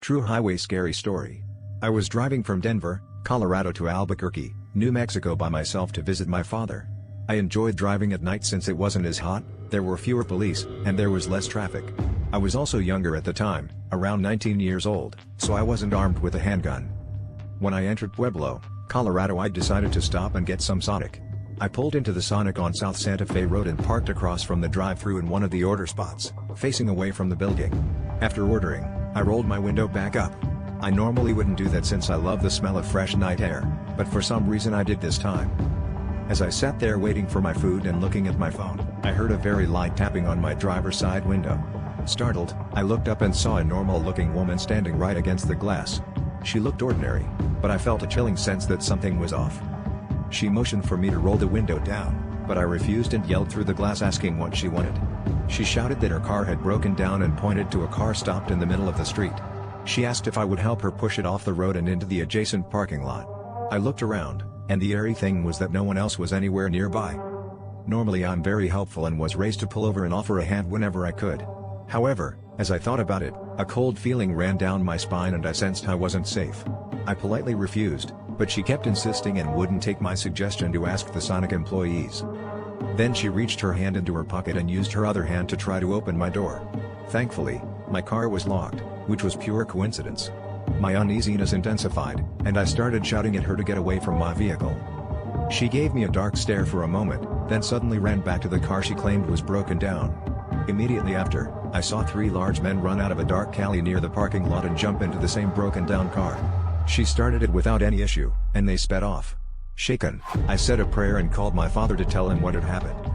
True highway scary story. I was driving from Denver, Colorado to Albuquerque, New Mexico by myself to visit my father. I enjoyed driving at night since it wasn't as hot, there were fewer police, and there was less traffic. I was also younger at the time, around 19 years old, so I wasn't armed with a handgun. When I entered Pueblo, Colorado, I decided to stop and get some Sonic. I pulled into the Sonic on South Santa Fe Road and parked across from the drive-thru in one of the order spots, facing away from the building. After ordering, I rolled my window back up. I normally wouldn't do that since I love the smell of fresh night air, but for some reason I did this time. As I sat there waiting for my food and looking at my phone, I heard a very light tapping on my driver's side window. Startled, I looked up and saw a normal-looking woman standing right against the glass. She looked ordinary, but I felt a chilling sense that something was off. She motioned for me to roll the window down, but I refused and yelled through the glass asking what she wanted. She shouted that her car had broken down and pointed to a car stopped in the middle of the street. She asked if I would help her push it off the road and into the adjacent parking lot. I looked around, and the eerie thing was that no one else was anywhere nearby. Normally I'm very helpful and was raised to pull over and offer a hand whenever I could. However, as I thought about it, a cold feeling ran down my spine and I sensed I wasn't safe. I politely refused, but she kept insisting and wouldn't take my suggestion to ask the Sonic employees. Then she reached her hand into her pocket and used her other hand to try to open my door. Thankfully, my car was locked, which was pure coincidence. My uneasiness intensified, and I started shouting at her to get away from my vehicle. She gave me a dark stare for a moment, then suddenly ran back to the car she claimed was broken down. Immediately after, I saw three large men run out of a dark alley near the parking lot and jump into the same broken-down car. She started it without any issue, and they sped off. Shaken, I said a prayer and called my father to tell him what had happened.